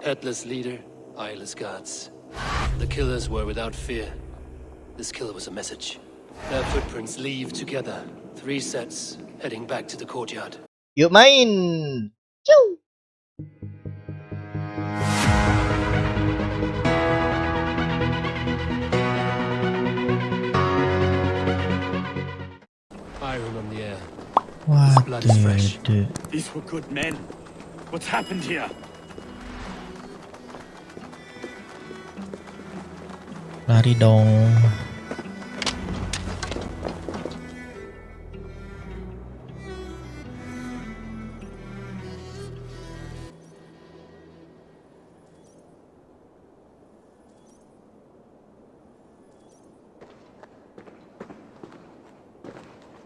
Headless leader, eyeless guards. The killers were without fear. This kill was a message. Their footprints leave together. 3 sets, heading back to the courtyard. Yuk main. Ciu. Iron on the air. What Blood is fresh. These were good men. What's happened here? Lari dong.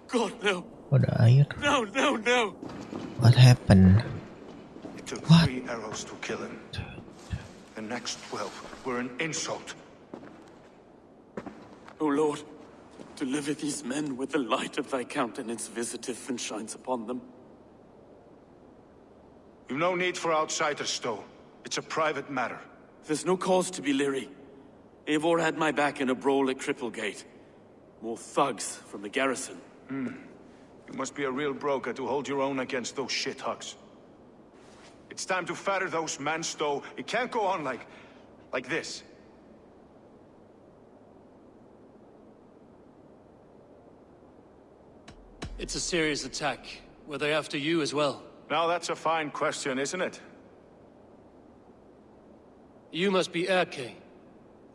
God, no. Oh, ada air. No, no, no. What happened? It took What? 3 arrows to kill him. The next 12 were an insult. O Lord, deliver these men with the light of thy countenance visiteth and shines upon them. You've no need for outsiders, though. It's a private matter. There's no cause to be leery. Eivor had my back in a brawl at Cripplegate. More thugs from the garrison. You must be a real broker to hold your own against those shithugs. It's time to fetter those men, Stowe. It can't go on like this. It's a serious attack. Were they after you as well? Now that's a fine question, isn't it? You must be E.K.A,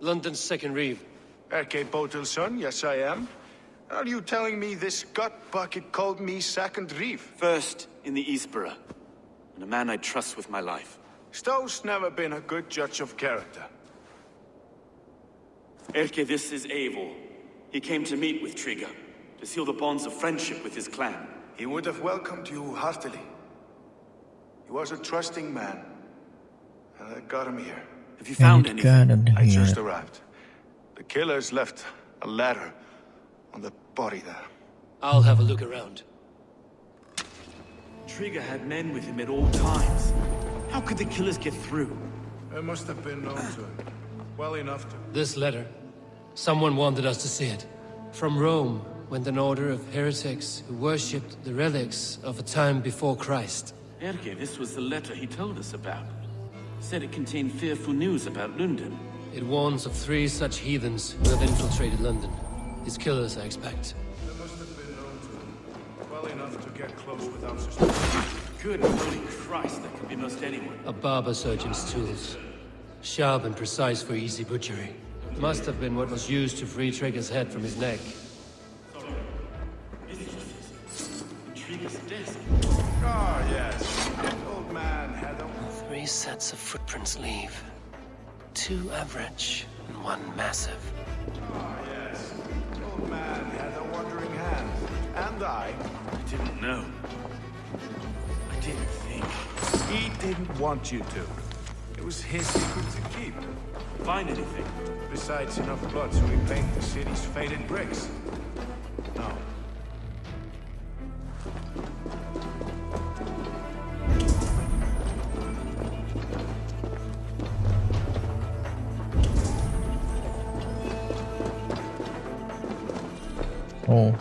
London's second reeve. E.K.A. Botelson, yes I am. Are you telling me this gut bucket called me second reeve? First in the Eastborough, and a man I trust with my life. Stowe's never been a good judge of character. Erke, this is Eivor. He came to meet with Trigger, to seal the bonds of friendship with his clan. He would have welcomed you heartily. He was a trusting man. And I got him here. Have you found And anything? got him I here. just arrived. The killers left a ladder on the body there. I'll have a look around. Trigger had men with him at all times. How could the killers get through? It must have been known to him. Well enough to. This letter. Someone wanted us to see it. From Rome went an order of heretics who worshipped the relics of a time before Christ. Erke, this was the letter he told us about. Said it contained fearful news about London. It warns of 3 such heathens who have infiltrated London. His killers, I expect. It must have been known to him. Well enough to get close without suspicion. Good holy Christ, that could be most anyone. A barber surgeon's tools. Sharp and precise for easy butchery. Must have been what was used to free Trigger's head from his neck. Trigger's desk. Ah, yes. That old man had a... 3 sets of footprints leave. 2 average and 1 massive. Ah, yes. The old man had a wandering hand. And I Didn't know. I didn't think. He didn't want you to. It was his secret to keep. Find anything? Besides enough blood to repaint the city's faded bricks. No. Oh.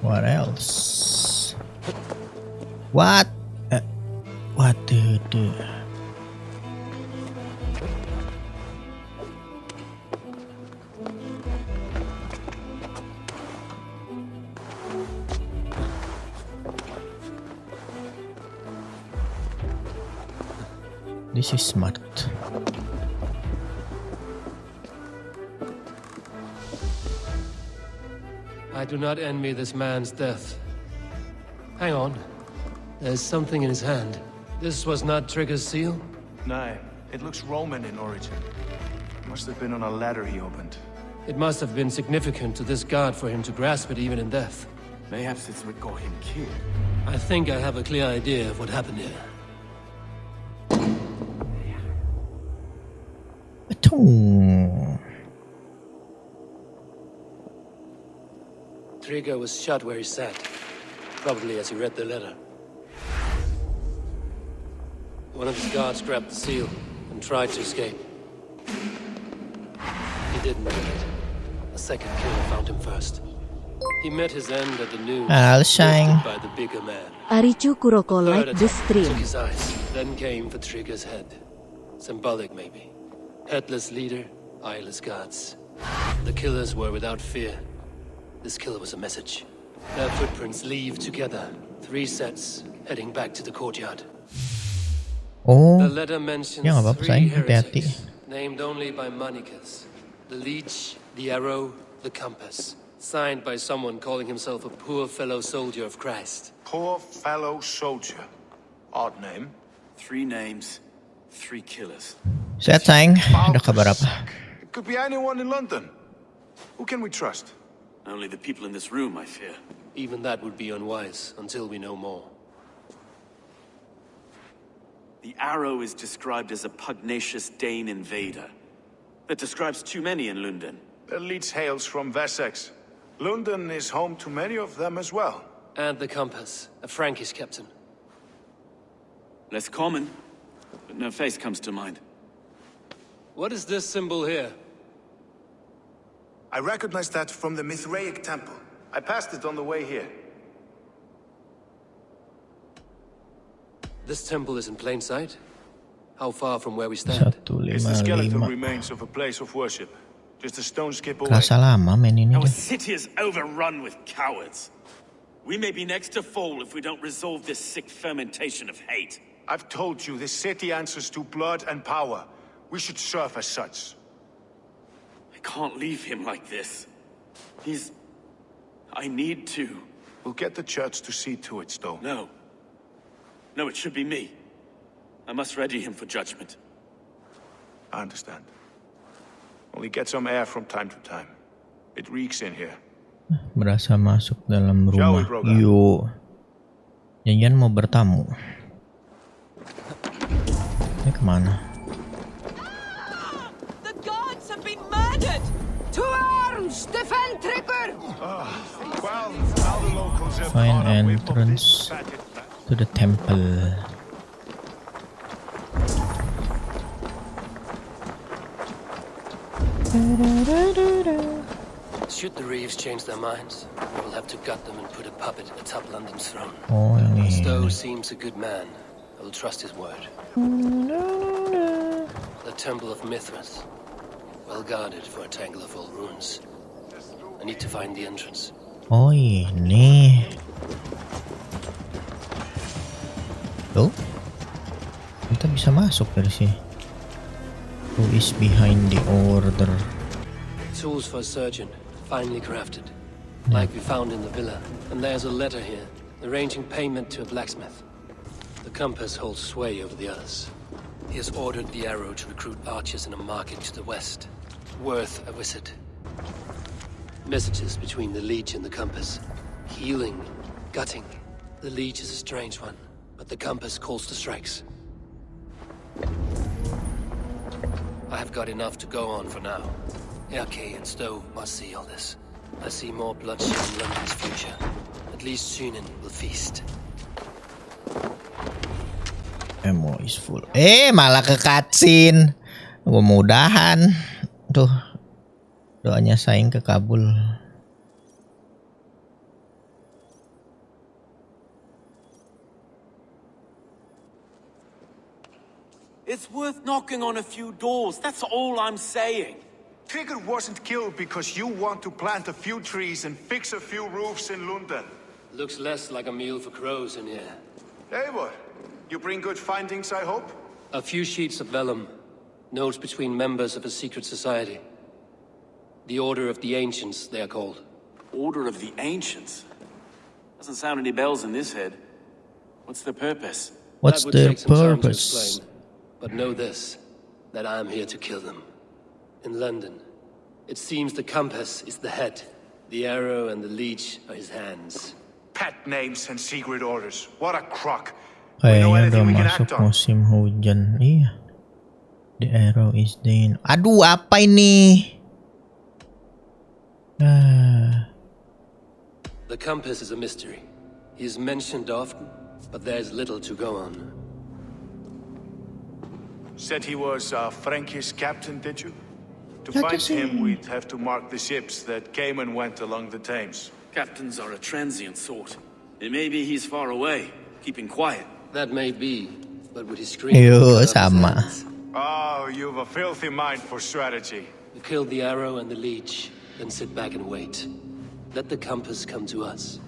What else? What? What the? This is smart. I do not envy this man's death. Hang on. There's something in his hand. This was not Trigger's seal? No, it looks Roman in origin. Must have been on a ladder he opened. It must have been significant to this god for him to grasp it even in death. Mayhaps it's what got him killed. I think I have a clear idea of what happened here. Aduh. Trigger was shot where he sat, probably as he read the letter. One of his guards grabbed the seal and tried to escape. He didn't do it. A second killer found him first. He met his end at the noon, Alsang. by the bigger man. Arichu Kuroko Third like the attack stream. took his eyes, then came for Trigger's head. Symbolic, maybe. Headless leader, eyeless guards. The killers were without fear. This killer was a message. Their footprints leave together. 3 sets, heading back to the courtyard. Oh, The letter mentions ya nggak apa-apa 3 sayang, hati-hati. heretics, named only by Manikas. The leech, the arrow, the compass. Signed by someone calling himself a poor fellow soldier of Christ. Poor fellow soldier. Odd name. 3 names, 3 killers. Sehat sayang, ada kabar apa? It could be anyone in London. Who can we trust? Only the people in this room, I fear. Even that would be unwise until we know more. The arrow is described as a pugnacious Dane invader. That describes too many in London. The leech hails from Wessex. London is home to many of them as well. And the compass, a Frankish captain. Less common, but no face comes to mind. What is this symbol here? I recognize that from the Mithraic temple. I passed it on the way here. This temple is in plain sight? How far from where we stand? It's the skeletal 155. remains of a place of worship. Just a stone skip away. Kerasa lama main ini Our deh. city is overrun with cowards. We may be next to fall if we don't resolve this sick fermentation of hate. I've told you, this city answers to blood and power. We should serve as such. I can't leave him like this. I need to. We'll get the church to see to it, Stowe. No. No, it should be me. I must ready him for judgment. I understand. Only get some air from time to time. It reeks in here. Berasa masuk dalam Shall we, rumah. Brogan? Yuk. Janjian mau bertamu. Ini kemana? The guards have been murdered! To arms! Defend Trigger! Well, now the locals have Find caught up with entrance this fatted man. to the temple. Should the Reeves change their minds, we'll have to gut them and put a puppet atop London's throne. Oh, yang ini. Stowe seems a good man. I will trust his word. The Temple of Mithras. Well guarded for a tangle of old ruins. I need to find the entrance. Oh, ini. Tuh. Kita bisa masuk dari sini. Who is behind the order? Tools for a surgeon, finely crafted. Like we found in the villa. And there's a letter here, arranging payment to a blacksmith. The compass holds sway over the others. He has ordered the arrow to recruit archers in a market to the west. Worth a visit. Messages between the leech and the compass. Healing, gutting. The leech is a strange one, but the compass calls to strikes. I have got enough to go on for now. E.K.A and Stowe must see all this. I see more bloodshed in London's future. At least Shunin will feast. Ammo is full. Malah ke cutscene. Gue mudahan. Tuh. Doanya saing kekabul. It's worth knocking on a few doors, that's all I'm saying. Trigger wasn't killed because you want to plant a few trees and fix a few roofs in London. Looks less like a meal for crows in here. Eivor, you bring good findings, I hope? A few sheets of vellum. Notes between members of a secret society. The Order of the Ancients, they are called. Order of the Ancients? Doesn't sound any bells in this head. What's the purpose? What's That would the take some time to purpose? explain. But know this, that I am here to kill them. In London, it seems the compass is the head. The arrow and the leech are his hands. Pet names and secret orders. What a crock. We know Kayaknya udah anything we can masuk act on. musim hujan. Iya. The arrow is down. Aduh, apa ini? The compass is a mystery. He is mentioned often, but there's little to go on. Said he was Frankie's captain, did you? To find him, we'd have to mark the ships that came and went along the Thames. Captains are a transient sort. It may be he's far away, keeping quiet. That may be, but would he scream? Yo, sama. Oh, you've a filthy mind for strategy. We kill the arrow and the leech, then sit back and wait. Let the compass come to us.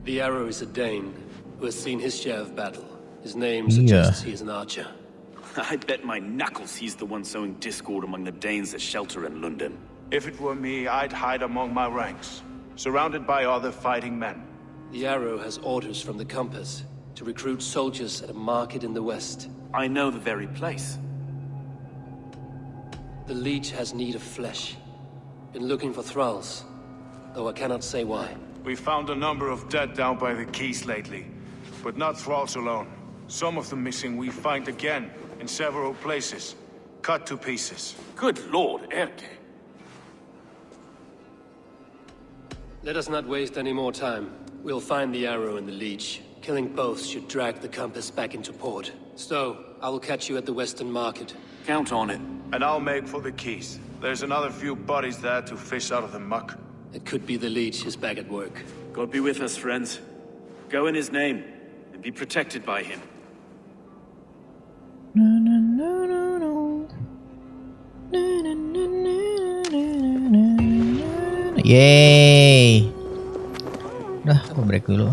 The arrow is a Dane who has seen his share of battle. His name suggests he is an archer. I bet my knuckles he's the one sowing discord among the Danes that shelter in London. If it were me, I'd hide among my ranks, surrounded by other fighting men. The arrow has orders from the compass to recruit soldiers at a market in the west. I know the very place. The leech has need of flesh. Been looking for thralls, though I cannot say why. We found a number of dead down by the quays lately, but not thralls alone. Some of the missing we find again in several places, cut to pieces. Good lord, E.K.A. Let us not waste any more time. We'll find the arrow and the leech. Killing both should drag the compass back into port. So, I will catch you at the western market. Count on it. And I'll make for the quays. There's another few bodies there to fish out of the muck. It could be the leech is back at work. God be with us, friends. Go in his name, and be protected by him. Yeay. Udah, aku break dulu.